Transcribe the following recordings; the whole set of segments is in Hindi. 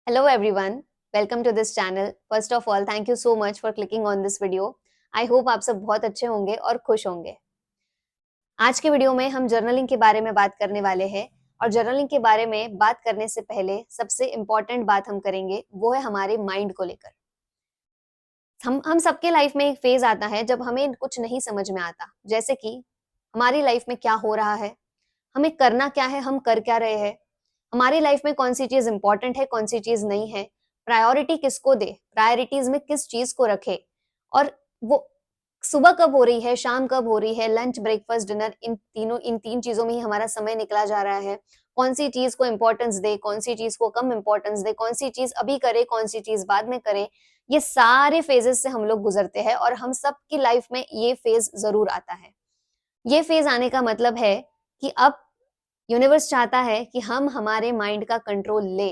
Hello everyone, welcome to this channel. First of all, thank you so much for clicking on this video. I hope आप सब बहुत अच्छे होंगे और खुश होंगे। आज के वीडियो में हम जर्नलिंग के बारे में बात करने वाले हैं और जर्नलिंग के बारे में बात करने से पहले सबसे इम्पोर्टेंट बात हम करेंगे वो है हमारे माइंड को लेकर। हम सबके लाइफ में एक फेज आता है जब हमें कुछ नहीं समझ में आता, जैसे कि हमारी लाइफ में क्या हो रहा है, हमें करना क्या है, हम कर क्या रहे हैं, हमारी लाइफ में कौन सी चीज इंपॉर्टेंट है, कौन सी चीज नहीं है, प्रायोरिटी किसको दे, प्रायोरिटीज में किस चीज को रखे, और वो सुबह कब हो रही है, शाम कब हो रही है, लंच, ब्रेकफास्ट, डिनर, इन तीन चीजों में ही हमारा समय निकला जा रहा है। कौन सी चीज को इंपॉर्टेंस दे, कौन सी चीज को कम इंपॉर्टेंस दे, कौन सी चीज अभी करे, कौन सी चीज बाद में करे, ये सारे फेजेस से हम लोग गुजरते हैं और हम सब की लाइफ में ये फेज जरूर आता है। ये फेज आने का मतलब है कि अब यूनिवर्स चाहता है कि हम हमारे माइंड का कंट्रोल ले।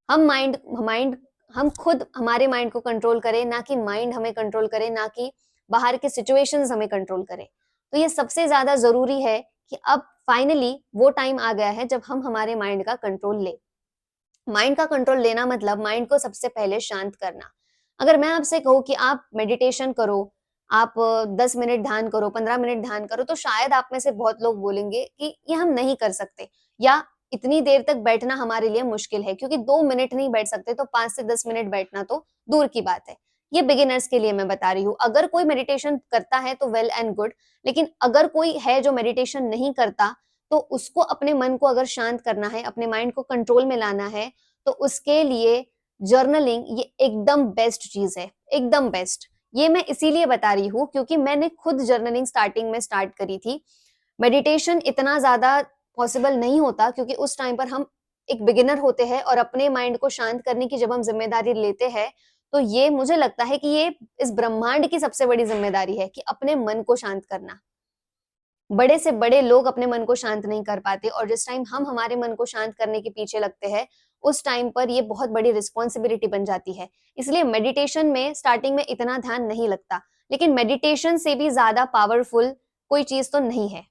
हम माइंड माइंड हम खुद हमारे माइंड को कंट्रोल करें, ना कि माइंड हमें कंट्रोल करे, ना कि बाहर के सिचुएशंस हमें कंट्रोल करें। तो ये सबसे ज्यादा जरूरी है कि अब फाइनली वो टाइम आ गया है जब हम हमारे माइंड का कंट्रोल ले। माइंड का कंट्रोल लेना मतलब माइंड को सबसे पहले शांत करना। अगर मैं आपसे कहूँ कि आप मेडिटेशन करो, आप 10 मिनट ध्यान करो, 15 मिनट ध्यान करो, तो शायद आप में से बहुत लोग बोलेंगे कि ये हम नहीं कर सकते, या इतनी देर तक बैठना हमारे लिए मुश्किल है, क्योंकि 2 मिनट नहीं बैठ सकते तो 5 से 10 मिनट बैठना तो दूर की बात है। ये बिगिनर्स के लिए मैं बता रही हूँ। अगर कोई मेडिटेशन करता है तो वेल एंड गुड, लेकिन अगर कोई है जो मेडिटेशन नहीं करता, तो उसको अपने मन को अगर शांत करना है, अपने माइंड को कंट्रोल में लाना है, तो उसके लिए जर्नलिंग ये एकदम बेस्ट चीज है, एकदम बेस्ट। ये मैं इसीलिए बता रही हूँ क्योंकि मैंने खुद जर्नलिंग स्टार्टिंग में स्टार्ट करी थी। मेडिटेशन इतना ज्यादा पॉसिबल नहीं होता क्योंकि उस टाइम पर हम एक बिगिनर होते हैं और अपने माइंड को शांत करने की जब हम जिम्मेदारी लेते हैं, तो ये मुझे लगता है कि ये इस ब्रह्मांड की सबसे बड़ी जिम्मेदारी है कि अपने मन को शांत करना। बड़े से बड़े लोग अपने मन को शांत नहीं कर पाते, और जिस टाइम हम हमारे मन को शांत करने के पीछे लगते हैं, उस टाइम पर ये बहुत बड़ी रिस्पॉन्सिबिलिटी बन जाती है। इसलिए मेडिटेशन में स्टार्टिंग में इतना ध्यान नहीं लगता, लेकिन मेडिटेशन से भी ज्यादा पावरफुल कोई चीज तो नहीं है,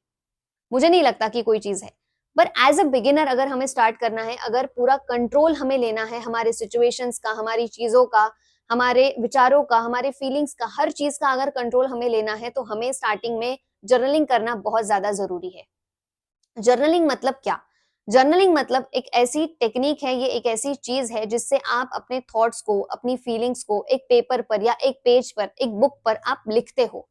मुझे नहीं लगता कि कोई चीज है। पर एज अ बिगिनर अगर हमें स्टार्ट करना है, अगर पूरा कंट्रोल हमें लेना है हमारे सिचुएशंस का, हमारी चीजों का, हमारे विचारों का, हमारे फीलिंग्स का, हर चीज का अगर कंट्रोल हमें लेना है, तो हमें स्टार्टिंग में जर्नलिंग करना बहुत ज्यादा जरूरी है। जर्नलिंग मतलब क्या? जर्नलिंग मतलब एक ऐसी टेक्निक है, ये एक ऐसी चीज है जिससे आप अपने थॉट्स को, अपनी फीलिंग्स को एक पेपर पर या एक पेज पर, एक बुक पर आप लिखते हो।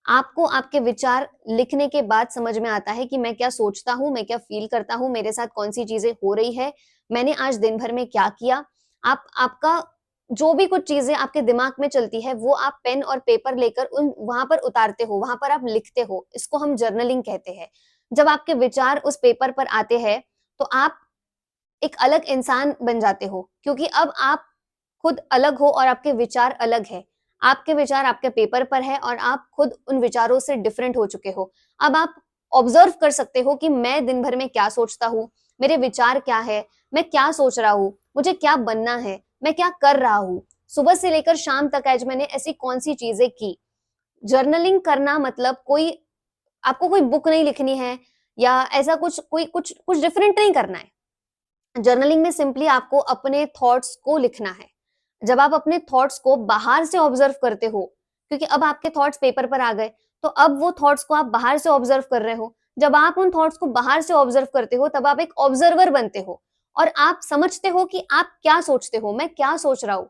आपको आपके विचार लिखने के बाद समझ में आता है कि मैं क्या सोचता हूँ, मैं क्या फील करता हूँ, मेरे साथ कौन सी चीजें हो रही है, मैंने आज दिन भर में क्या किया। आप आपका जो भी कुछ चीजें आपके दिमाग में चलती है, वो आप पेन और पेपर लेकर उन वहां पर उतारते हो, वहां पर आप लिखते हो। इसको हम जर्नलिंग कहते हैं। जब आपके विचार उस पेपर पर आते हैं, तो आप एक अलग इंसान बन जाते हो, क्योंकि अब आप खुद अलग हो और आपके विचार अलग है। आपके विचार आपके पेपर पर है और आप खुद उन विचारों से डिफरेंट हो चुके हो। अब आप ऑब्जर्व कर सकते हो कि मैं दिन भर में क्या सोचता हूँ, मेरे विचार क्या है, मैं क्या सोच रहा हूँ, मुझे क्या बनना है, मैं क्या कर रहा हूँ, सुबह से लेकर शाम तक आज मैंने ऐसी कौन सी चीजें की। जर्नलिंग करना मतलब कोई, आपको कोई बुक नहीं लिखनी है, या ऐसा कुछ कोई कुछ कुछ डिफरेंट नहीं करना है। जर्नलिंग में सिंपली आपको अपने थॉट्स को लिखना है। जब आप अपने थॉट्स को बाहर से ऑब्जर्व करते हो, क्योंकि अब आपके थॉट्स पेपर पर आ गए, तो अब वो थॉट्स को आप बाहर से ऑब्जर्व कर रहे हो। जब आप उन थॉट्स को बाहर से ऑब्जर्व करते हो, तब आप एक ऑब्जर्वर बनते हो और आप समझते हो कि आप क्या सोचते हो, मैं क्या सोच रहा हूं,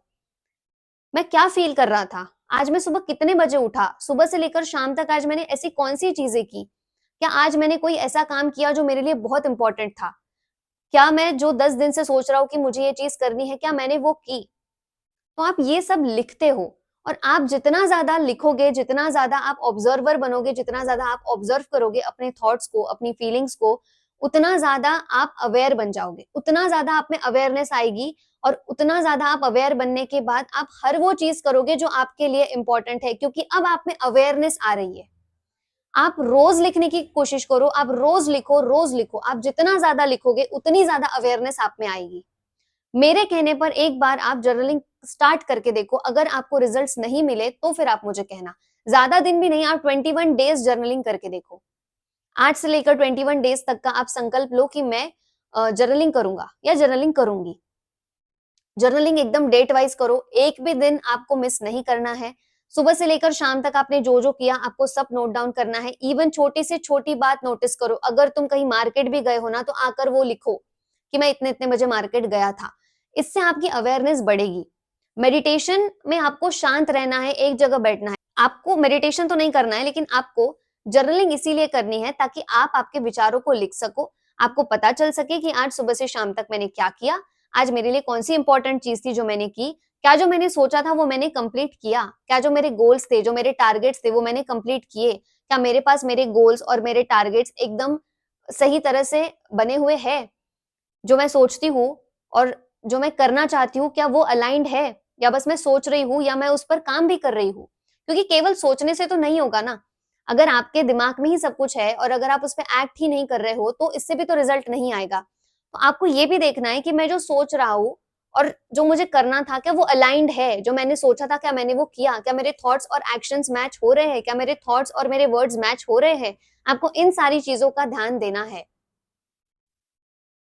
मैं क्या फील कर रहा था, आज मैं सुबह कितने बजे उठा, सुबह से लेकर शाम तक आज मैंने ऐसी कौन सी चीजें की, क्या आज मैंने कोई ऐसा काम किया जो मेरे लिए बहुत इंपॉर्टेंट था, क्या मैं जो 10 दिन से सोच रहा हूँ कि मुझे ये चीज करनी है, क्या मैंने वो की। तो आप ये सब लिखते हो, और आप जितना ज्यादा लिखोगे, जितना ज्यादा आप ऑब्जर्वर बनोगे, जितना ज्यादा आप ऑब्जर्व करोगे अपने थॉट्स को, अपनी फीलिंग्स को, उतना ज्यादा आप अवेयर बन जाओगे, उतना ज्यादा आप में अवेयरनेस आएगी, और उतना ज्यादा आप अवेयर बनने के बाद आप हर वो चीज करोगे जो आपके लिए इंपॉर्टेंट है, क्योंकि अब आप में अवेयरनेस आ रही है। आप रोज लिखने की कोशिश करो, आप रोज लिखो, रोज लिखो। आप जितना ज्यादा लिखोगे उतनी ज्यादा अवेयरनेस आप में आएगी। मेरे कहने पर एक बार आप जर्नलिंग स्टार्ट करके देखो, अगर आपको रिजल्ट्स नहीं मिले तो फिर आप मुझे कहना। ज्यादा दिन भी नहीं, आप 21 डेज जर्नलिंग करके देखो। आज से लेकर 21 डेज तक का आप संकल्प लो कि मैं जर्नलिंग करूंगा या जर्नलिंग करूंगी। जर्नलिंग एकदम डेट वाइज करो, एक भी दिन आपको मिस नहीं करना है। सुबह से लेकर शाम तक आपने जो जो किया आपको सब नोट डाउन करना है। इवन छोटी से छोटी बात नोटिस करो, अगर तुम कहीं मार्केट भी गए हो ना तो आकर वो लिखो कि मैं इतने इतने बजे मार्केट गया था। इससे आपकी अवेयरनेस बढ़ेगी। मेडिटेशन में आपको शांत रहना है, एक जगह बैठना है। आपको मेडिटेशन तो नहीं करना है, लेकिन आपको जर्नलिंग इसीलिए करनी है ताकि आप आपके विचारों को लिख सको, आपको पता चल सके कि आज सुबह से शाम तक मैंने क्या किया, आज मेरे लिए कौन सी इंपॉर्टेंट चीज थी जो मैंने की, क्या जो मैंने सोचा था वो मैंने कंप्लीट किया, क्या जो मेरे गोल्स थे, जो मेरे टारगेट्स थे वो मैंने कंप्लीट किए, क्या मेरे पास मेरे गोल्स और मेरे टारगेट्स एकदम सही तरह से बने हुए हैं, जो मैं सोचती हूँ और जो मैं करना चाहती हूँ क्या वो अलाइंड है, या बस मैं सोच रही हूँ या मैं उस पर काम भी कर रही हूँ। क्योंकि केवल सोचने से तो नहीं होगा ना, अगर आपके दिमाग में ही सब कुछ है और अगर आप उस पर एक्ट ही नहीं कर रहे हो तो इससे भी तो रिजल्ट नहीं आएगा। तो आपको ये भी देखना है कि मैं जो सोच रहा हूँ और जो मुझे करना था क्या वो अलाइंड है, जो मैंने सोचा था क्या मैंने वो किया, क्या मेरे थॉट्स और एक्शंस मैच हो रहे हैं, क्या मेरे थॉट्स और मेरे वर्ड्स मैच हो रहे हैं। आपको इन सारी चीजों का ध्यान देना है।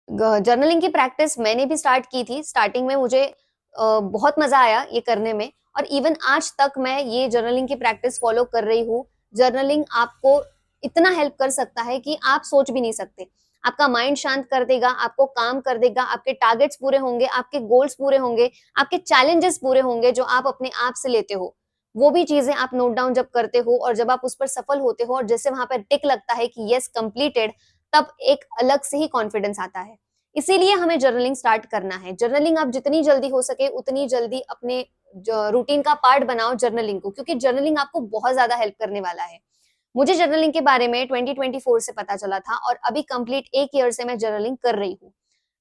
जर्नलिंग की प्रैक्टिस मैंने भी स्टार्ट की थी। स्टार्टिंग में मुझे बहुत मजा आया ये करने में, और इवन आज तक मैं ये जर्नलिंग की प्रैक्टिस फॉलो कर रही हूँ। जर्नलिंग आपको इतना हेल्प कर सकता है कि आप सोच भी नहीं सकते। आपका माइंड शांत कर देगा, आपको काम कर देगा, आपके टारगेट्स पूरे होंगे, आपके गोल्स पूरे होंगे, आपके चैलेंजेस पूरे होंगे जो आप अपने आप से लेते हो। वो भी चीजें आप नोट डाउन जब करते हो और जब आप उस पर सफल होते हो और जैसे वहां पर टिक लगता है कि यस कंप्लीटेड, तब एक अलग से ही कॉन्फिडेंस आता है। इसीलिए हमें जर्नलिंग स्टार्ट करना है। जर्नलिंग आप जितनी जल्दी हो सके उतनी जल्दी अपने रूटीन का पार्ट बनाओ जर्नलिंग को, क्योंकि जर्नलिंग आपको बहुत ज्यादा हेल्प करने वाला है। मुझे जर्नलिंग के बारे में 2024 से पता चला था और अभी कंप्लीट 1 ईयर से मैं जर्नलिंग कर रही हूँ।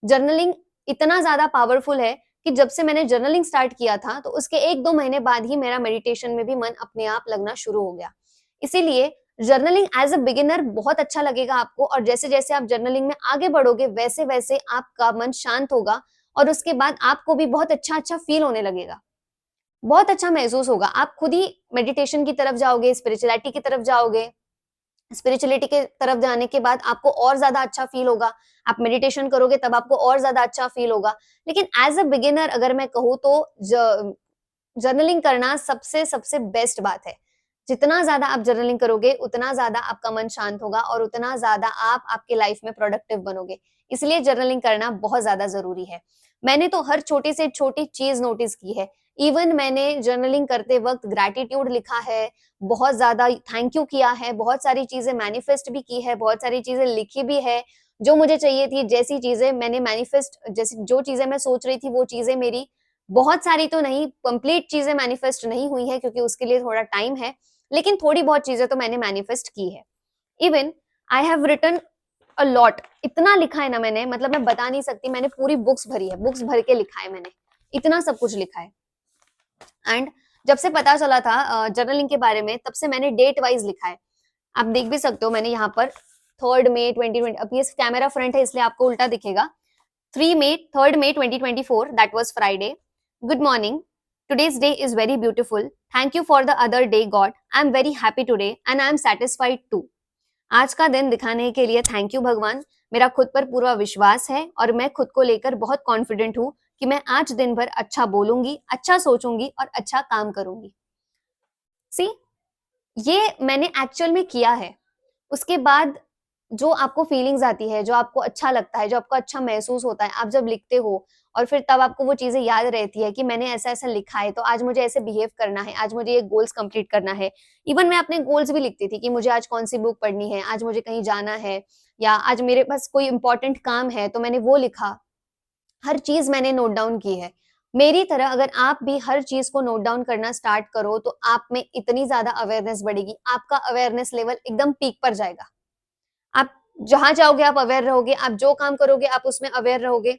जर्नलिंग इतना ज्यादा पावरफुल है कि जब से मैंने जर्नलिंग स्टार्ट किया था तो उसके 1-2 महीने बाद ही मेरा मेडिटेशन में भी मन अपने आप लगना शुरू हो गया। इसीलिए जर्नलिंग एज अ बिगिनर बहुत अच्छा लगेगा आपको, और जैसे जैसे आप जर्नलिंग में आगे बढ़ोगे वैसे वैसे आपका मन शांत होगा और उसके बाद आपको भी बहुत अच्छा अच्छा फील होने लगेगा, बहुत अच्छा महसूस होगा। आप खुद ही मेडिटेशन की तरफ जाओगे, स्पिरिचुअलिटी की तरफ जाओगे। स्पिरिचुअलिटी के तरफ जाने के बाद आपको और ज्यादा अच्छा फील होगा। आप मेडिटेशन करोगे तब आपको और ज्यादा अच्छा फील होगा। लेकिन एज अ बिगिनर अगर मैं कहूँ तो जर्नलिंग करना सबसे सबसे बेस्ट बात है। जितना ज्यादा आप जर्नलिंग करोगे उतना ज्यादा आपका मन शांत होगा और उतना ज्यादा आप आपके लाइफ में प्रोडक्टिव बनोगे। इसलिए जर्नलिंग करना बहुत ज्यादा जरूरी है। मैंने तो हर छोटी से छोटी चीज नोटिस की है। इवन मैंने जर्नलिंग करते वक्त ग्रैटिट्यूड लिखा है, बहुत ज्यादा थैंक यू किया है, बहुत सारी चीजें मैनिफेस्ट भी की है, बहुत सारी चीजें लिखी भी है। जो मुझे चाहिए थी जैसी चीजें मैंने मैनिफेस्ट, जैसी जो चीजें मैं सोच रही थी वो चीजें मेरी, बहुत सारी तो नहीं, कंप्लीट चीजें मैनिफेस्ट नहीं हुई है क्योंकि उसके लिए थोड़ा टाइम है, लेकिन थोड़ी बहुत चीजें तो मैंने मैनिफेस्ट की है। Even I have written a lot, इतना लिखा है ना मैंने, मतलब मैं बता नहीं सकती। मैंने पूरी बुक्स भरी है, बुक्स भर के लिखा है मैंने, इतना सब कुछ लिखा है। एंड जब से पता चला था जर्नलिंग के बारे में तब से मैंने डेट वाइज लिखा है। आप देख भी सकते हो, मैंने यहाँ पर 3 मई 2020, अब ये कैमरा फ्रंट है इसलिए आपको उल्टा दिखेगा। 3 May 2024, that was Friday. Good morning. Today's day is very beautiful. Thank you for the other day, God. I am very happy today and I am satisfied too. आज का दिन दिखाने के लिए थैंक यू भगवान। मेरा खुद पर पूरा विश्वास है और मैं खुद को लेकर बहुत कॉन्फिडेंट हूँ कि मैं आज दिन भर अच्छा बोलूंगी, अच्छा सोचूंगी और अच्छा काम करूंगी। सी, ये मैंने एक्चुअल में किया है। उसके बाद जो आपको फीलिंग्स आती है, जो आपको अच्छा लगता है, जो आपको अच्छा महसूस होता है, आप जब लिखते हो और फिर तब आपको वो चीजें याद रहती है कि मैंने ऐसा ऐसा लिखा है तो आज मुझे ऐसे बिहेव करना है, आज मुझे ये गोल्स कंप्लीट करना है। इवन मैं अपने गोल्स भी लिखती थी कि मुझे आज कौन सी बुक पढ़नी है, आज मुझे कहीं जाना है, या आज मेरे पास कोई इंपॉर्टेंट काम है तो मैंने वो लिखा। हर चीज मैंने नोट डाउन की है। मेरी तरह अगर आप भी हर चीज को नोट डाउन करना स्टार्ट करो तो आप में इतनी ज्यादा अवेयरनेस बढ़ेगी, आपका अवेयरनेस लेवल एकदम पीक पर जाएगा। आप जहां जाओगे आप अवेयर रहोगे, आप जो काम करोगे आप उसमें अवेयर रहोगे।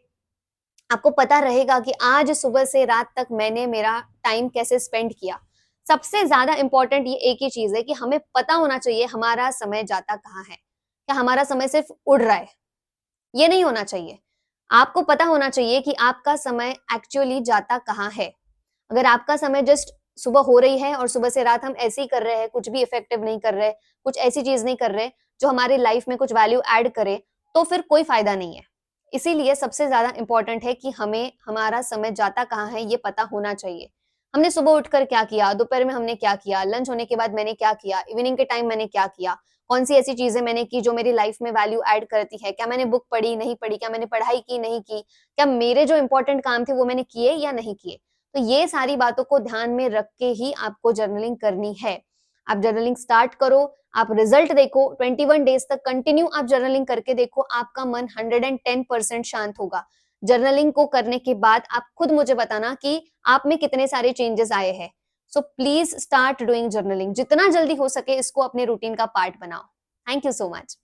आपको पता रहेगा कि आज सुबह से रात तक मैंने मेरा टाइम कैसे स्पेंड किया। सबसे ज्यादा इंपॉर्टेंट ये एक ही चीज है कि हमें पता होना चाहिए हमारा समय जाता कहाँ है, क्या हमारा समय सिर्फ उड़ रहा है, ये नहीं होना चाहिए। आपको पता होना चाहिए कि आपका समय एक्चुअली जाता कहाँ है। अगर आपका समय जस्ट सुबह हो रही है और सुबह से रात हम ऐसे ही कर रहे हैं, कुछ भी इफेक्टिव नहीं कर रहे, कुछ ऐसी चीज नहीं कर रहे जो हमारी लाइफ में कुछ वैल्यू ऐड करे, तो फिर कोई फायदा नहीं है। इसीलिए सबसे ज्यादा इंपॉर्टेंट है कि हमें हमारा समय जाता कहाँ है ये पता होना चाहिए। हमने सुबह उठकर क्या किया, दोपहर में हमने क्या किया, लंच होने के बाद मैंने क्या किया, इवनिंग के टाइम मैंने क्या किया, कौन सी ऐसी चीजें मैंने की जो मेरी लाइफ में वैल्यू ऐड करती है, क्या मैंने बुक पढ़ी नहीं पढ़ी, क्या मैंने पढ़ाई की नहीं की, क्या मेरे जो इंपॉर्टेंट काम थे वो मैंने किए या नहीं किए। तो ये सारी बातों को ध्यान में रख के ही आपको जर्नलिंग करनी है। आप जर्नलिंग स्टार्ट करो, आप रिजल्ट देखो, 21 डेज तक कंटिन्यू आप जर्नलिंग करके देखो, आपका मन 110% शांत होगा। जर्नलिंग को करने के बाद आप खुद मुझे बताना कि आप में कितने सारे चेंजेस आए हैं। So please start doing journaling, जितना जल्दी हो सके इसको अपने रूटीन का पार्ट बनाओ। Thank you so much.